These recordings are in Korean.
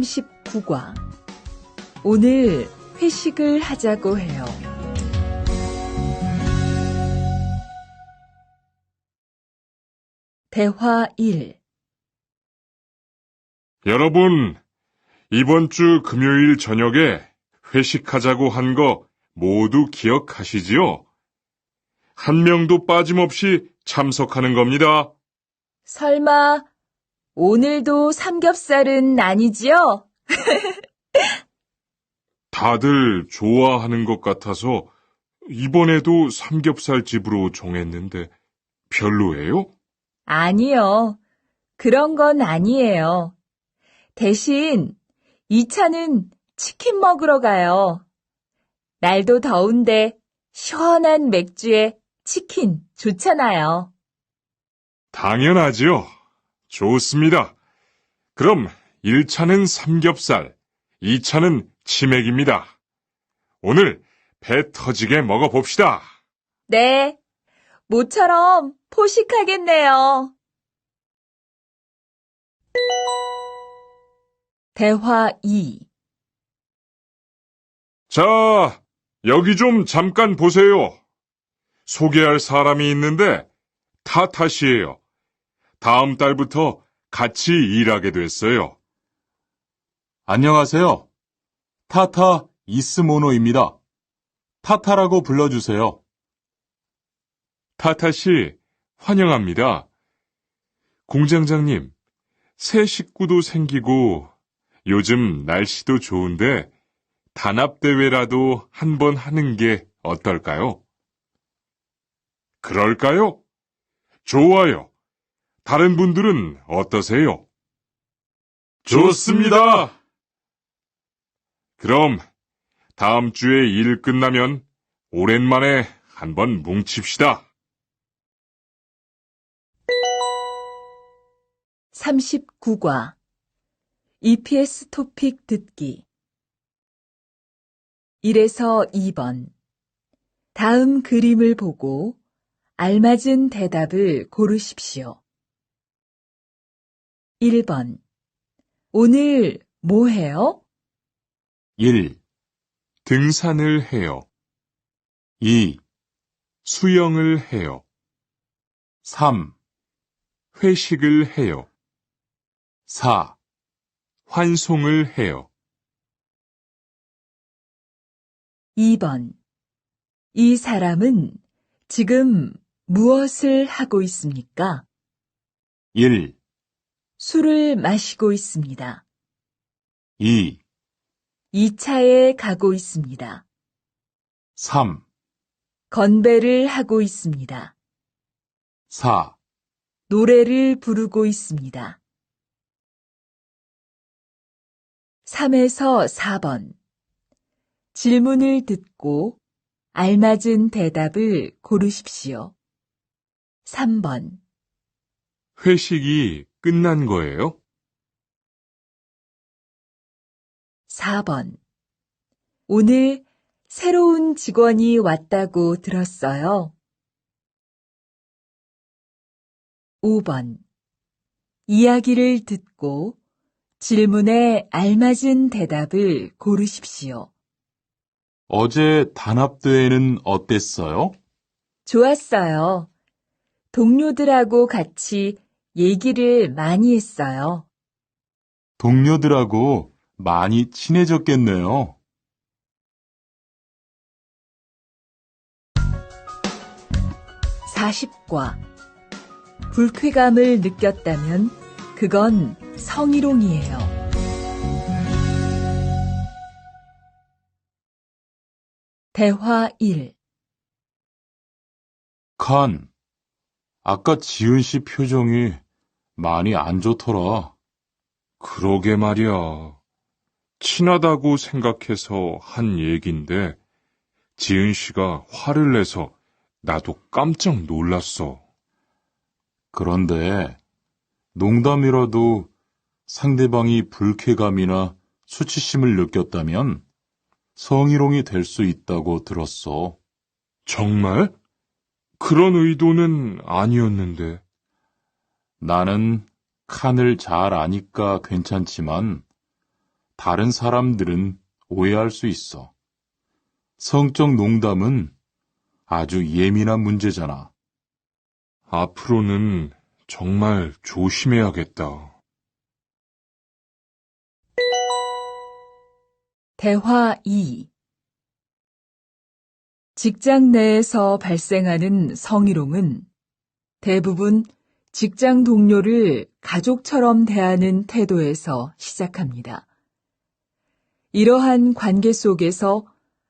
39과 오늘 회식을 하자고 해요. 대화 1. 여러분, 이번 주 금요일 저녁에 회식하자고 한 거 모두 기억하시지요? 한 명도 빠짐없이 참석하는 겁니다. 설마 오늘도 삼겹살은 아니지요? 다들 좋아하는 것 같아서 이번에도 삼겹살 집으로 정했는데 별로예요? 아니요. 그런 건 아니에요. 대신 2차는 치킨 먹으러 가요. 날도 더운데 시원한 맥주에 치킨 좋잖아요. 당연하지요. 좋습니다. 그럼 1차는 삼겹살, 2차는 치맥입니다. 오늘 배 터지게 먹어봅시다. 네, 모처럼 포식하겠네요. 대화 2. 자, 여기 좀 잠깐 보세요. 소개할 사람이 있는데 타타 씨예요. 다음 달부터 같이 일하게 됐어요. 안녕하세요. 타타 이스모노입니다. 타타라고 불러주세요. 타타 씨, 환영합니다. 공장장님, 새 식구도 생기고 요즘 날씨도 좋은데 단합대회라도 한번 하는 게 어떨까요? 그럴까요? 좋아요. 다른 분들은 어떠세요? 좋습니다. 그럼 다음 주에 일 끝나면 오랜만에 한번 뭉칩시다. 39과 EPS 토픽 듣기 1에서 2번 다음 그림을 보고 알맞은 대답을 고르십시오. 1번 오늘 뭐 해요? 1, 등산을 해요. 2, 수영을 해요. 3, 회식을 해요. 4, 환송을 해요. 2번 이 사람은 지금 무엇을 하고 있습니까? 1, 술을 마시고 있습니다. 2, 2차에 가고 있습니다. 3, 건배를 하고 있습니다. 4, 노래를 부르고 있습니다. 3에서 4번 질문을 듣고 알맞은 대답을 고르십시오. 3번 회식이 끝난 거예요? 4번 오늘 새로운 직원이 왔다고 들었어요. 5번 이야기를 듣고 질문에 알맞은 대답을 고르십시오. 어제 단합대회는 어땠어요? 좋았어요. 동료들하고 같이 얘기를 많이 했어요. 동료들하고 많이 친해졌겠네요. 40과 불쾌감을 느꼈다면 그건 성희롱이에요. 대화 1. 칸, 아까 지은 씨 표정이 많이 안 좋더라. 그러게 말이야. 친하다고 생각해서 한 얘긴데 지은 씨가 화를 내서 나도 깜짝 놀랐어. 그런데 농담이라도 상대방이 불쾌감이나 수치심을 느꼈다면 성희롱이 될 수 있다고 들었어. 정말? 그런 의도는 아니었는데. 나는 칸을 잘 아니까 괜찮지만 다른 사람들은 오해할 수 있어. 성적 농담은 아주 예민한 문제잖아. 앞으로는 정말 조심해야겠다. 대화 2. 직장 내에서 발생하는 성희롱은 대부분 직장 동료를 가족처럼 대하는 태도에서 시작합니다. 이러한 관계 속에서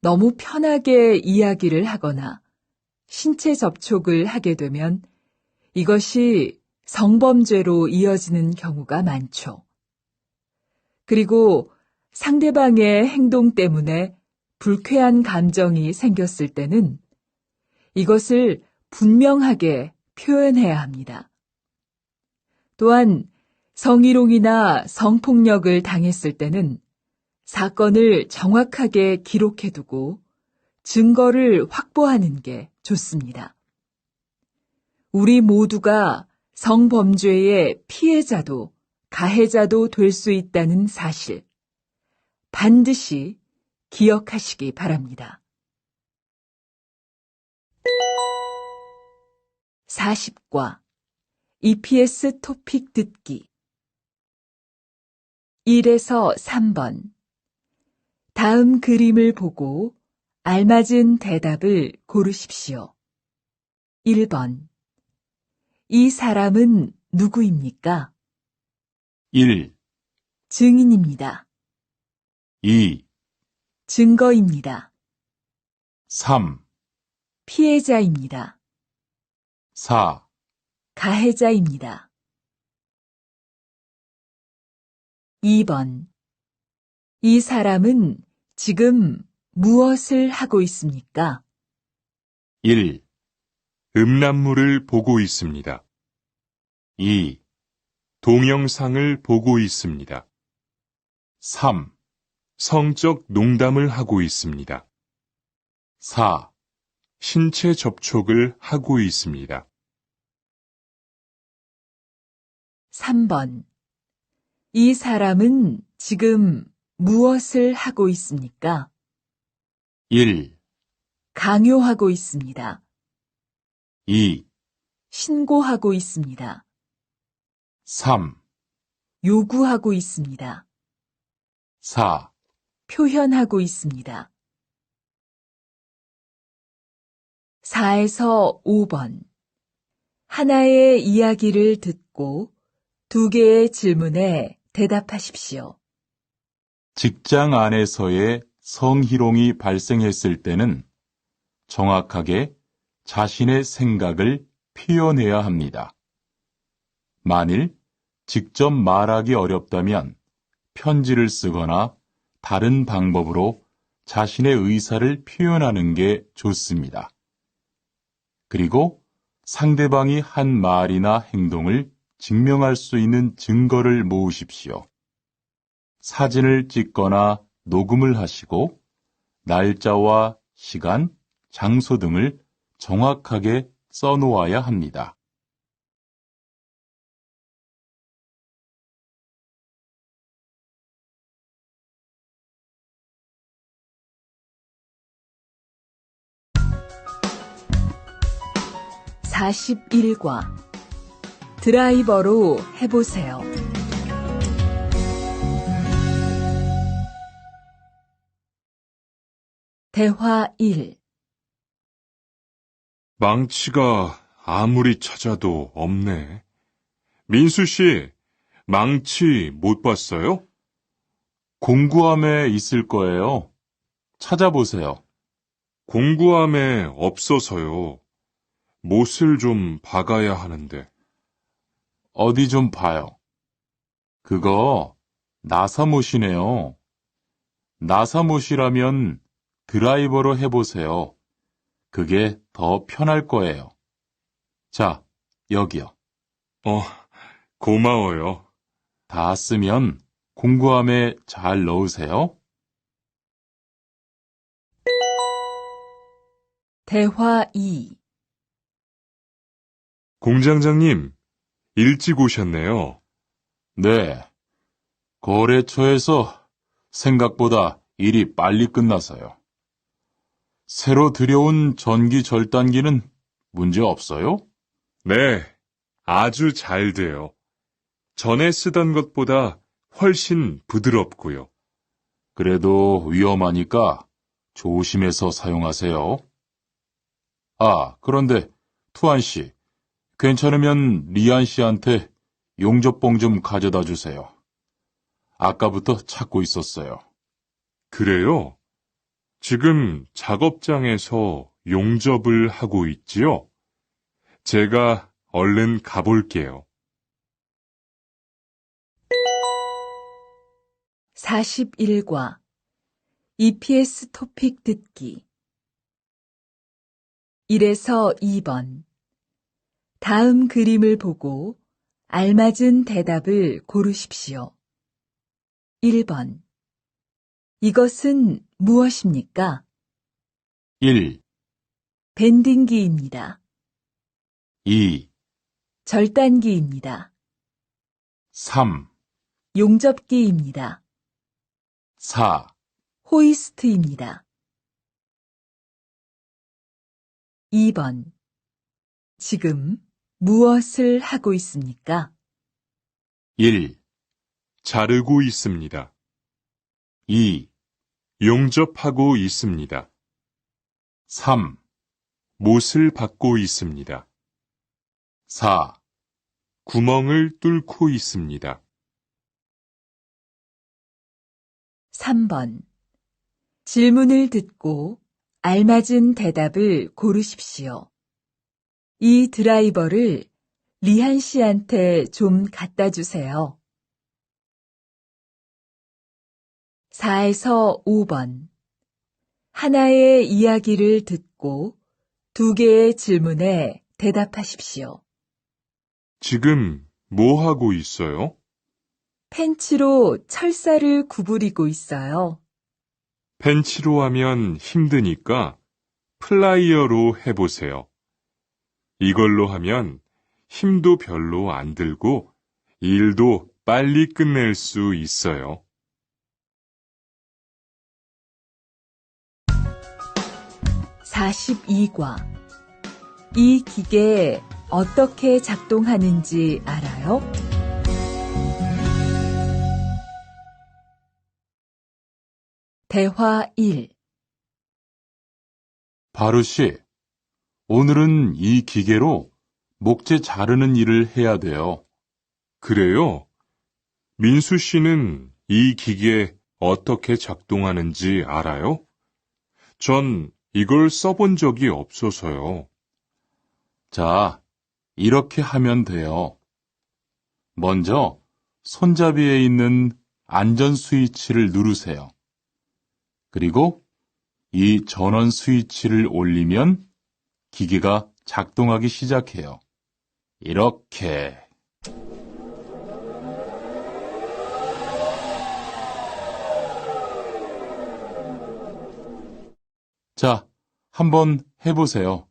너무 편하게 이야기를 하거나 신체 접촉을 하게 되면 이것이 성범죄로 이어지는 경우가 많죠. 그리고 상대방의 행동 때문에 불쾌한 감정이 생겼을 때는 이것을 분명하게 표현해야 합니다. 또한 성희롱이나 성폭력을 당했을 때는 사건을 정확하게 기록해두고 증거를 확보하는 게 좋습니다. 우리 모두가 성범죄의 피해자도 가해자도 될 수 있다는 사실, 반드시 기억하시기 바랍니다. 40과 EPS 토픽 듣기 1에서 3번 다음 그림을 보고 알맞은 대답을 고르십시오. 1번 이 사람은 누구입니까? 1, 증인입니다. 2, 증거입니다. 3, 피해자입니다. 4, 가해자입니다. 2번 이 사람은 지금 무엇을 하고 있습니까? 1, 음란물을 보고 있습니다. 2, 동영상을 보고 있습니다. 3, 성적 농담을 하고 있습니다. 4, 신체 접촉을 하고 있습니다. 3번 이 사람은 지금 무엇을 하고 있습니까? 1, 강요하고 있습니다. 2, 신고하고 있습니다. 3, 요구하고 있습니다. 4, 표현하고 있습니다. 4에서 5번 하나의 이야기를 듣고 2개의 질문에 대답하십시오. 직장 안에서의 성희롱이 발생했을 때는 정확하게 자신의 생각을 표현해야 합니다. 만일 직접 말하기 어렵다면 편지를 쓰거나 다른 방법으로 자신의 의사를 표현하는 게 좋습니다. 그리고 상대방이 한 말이나 행동을 증명할 수 있는 증거를 모으십시오. 사진을 찍거나 녹음을 하시고 날짜와 시간, 장소 등을 정확하게 써놓아야 합니다. (41과) 드라이버로 해보세요. 대화 1. 망치가 아무리 찾아도 없네. 민수 씨, 망치 못 봤어요? 공구함에 있을 거예요. 찾아보세요. 공구함에 없어서요. 못을 좀 박아야 하는데. 어디 좀 봐요. 그거 나사못이네요. 나사못이라면 드라이버로 해보세요. 그게 더 편할 거예요. 자, 여기요. 고마워요. 다 쓰면 공구함에 잘 넣으세요. 대화 2. 공장장님, 일찍 오셨네요. 네. 거래처에서 생각보다 일이 빨리 끝나서요. 새로 들여온 전기 절단기는 문제 없어요? 네, 아주 잘 돼요. 전에 쓰던 것보다 훨씬 부드럽고요. 그래도 위험하니까 조심해서 사용하세요. 아, 그런데 투안 씨, 괜찮으면 리안 씨한테 용접봉 좀 가져다 주세요. 아까부터 찾고 있었어요. 그래요? 지금 작업장에서 용접을 하고 있지요? 제가 얼른 가볼게요. 41과 EPS 토픽 듣기 1에서 2번 다음 그림을 보고 알맞은 대답을 고르십시오. 1번 이것은 무엇입니까? 1, 밴딩기입니다. 2, 절단기입니다. 3, 용접기입니다. 4, 호이스트입니다. 2번 지금 무엇을 하고 있습니까? 1, 자르고 있습니다. 2, 용접하고 있습니다. 3, 못을 박고 있습니다. 4, 구멍을 뚫고 있습니다. 3번 질문을 듣고 알맞은 대답을 고르십시오. 이 드라이버를 리한 씨한테 좀 갖다 주세요. 4에서 5번 하나의 이야기를 듣고 2개의 질문에 대답하십시오. 지금 뭐 하고 있어요? 펜치로 철사를 구부리고 있어요. 펜치로 하면 힘드니까 플라이어로 해보세요. 이걸로 하면 힘도 별로 안 들고 일도 빨리 끝낼 수 있어요. 42과 이 기계 어떻게 작동하는지 알아요? 대화 1 바루 씨, 오늘은 이 기계로 목재 자르는 일을 해야 돼요. 그래요? 민수 씨는 이 기계 어떻게 작동하는지 알아요? 전 이걸 써본 적이 없어서요. 자, 이렇게 하면 돼요. 먼저 손잡이에 있는 안전 스위치를 누르세요. 그리고 이 전원 스위치를 올리면 기계가 작동하기 시작해요. 이렇게. 자, 한번 해보세요.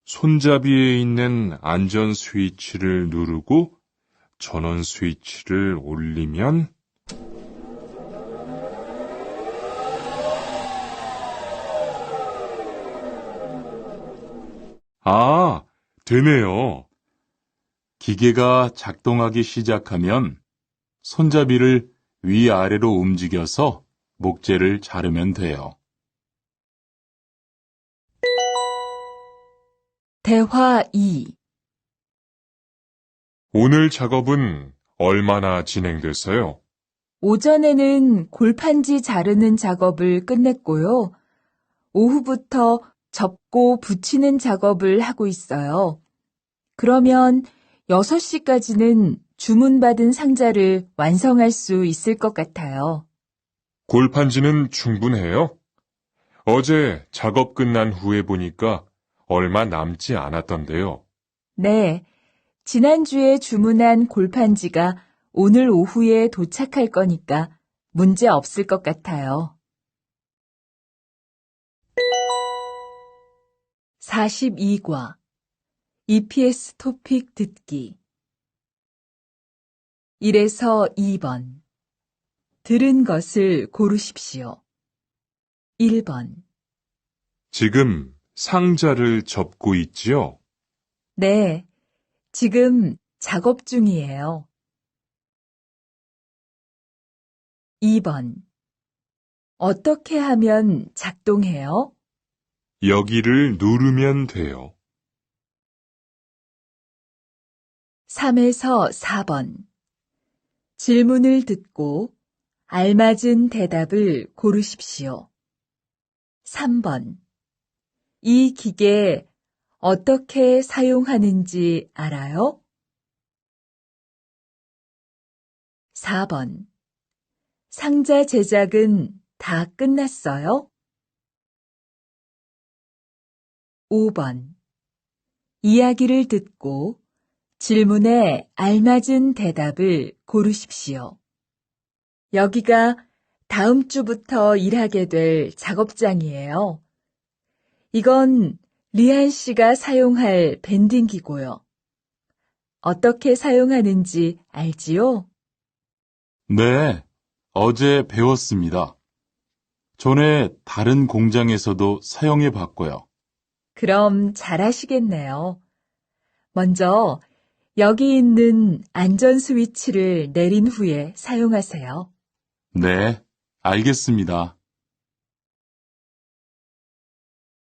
손잡이에 있는 안전 스위치를 누르고 전원 스위치를 올리면 아, 되네요. 기계가 작동하기 시작하면 손잡이를 위아래로 움직여서 목재를 자르면 돼요. 대화 2 오늘 작업은 얼마나 진행됐어요? 오전에는 골판지 자르는 작업을 끝냈고요. 오후부터 접고 붙이는 작업을 하고 있어요. 그러면 6시까지는 주문받은 상자를 완성할 수 있을 것 같아요. 골판지는 충분해요? 어제 작업 끝난 후에 보니까 얼마 남지 않았던데요. 네, 지난주에 주문한 골판지가 오늘 오후에 도착할 거니까 문제 없을 것 같아요. 42과 EPS 토픽 듣기 1에서 2번 들은 것을 고르십시오. 1번. 지금 상자를 접고 있지요? 네, 지금 작업 중이에요. 2번. 어떻게 하면 작동해요? 여기를 누르면 돼요. 3에서 4번. 질문을 듣고 알맞은 대답을 고르십시오. 3번. 이 기계 어떻게 사용하는지 알아요? 4번. 상자 제작은 다 끝났어요? 5번. 이야기를 듣고 질문에 알맞은 대답을 고르십시오. 여기가 다음 주부터 일하게 될 작업장이에요. 이건 리안 씨가 사용할 밴딩기고요. 어떻게 사용하는지 알지요? 네, 어제 배웠습니다. 전에 다른 공장에서도 사용해 봤고요. 그럼 잘하시겠네요. 먼저 여기 있는 안전 스위치를 내린 후에 사용하세요. 네, 알겠습니다.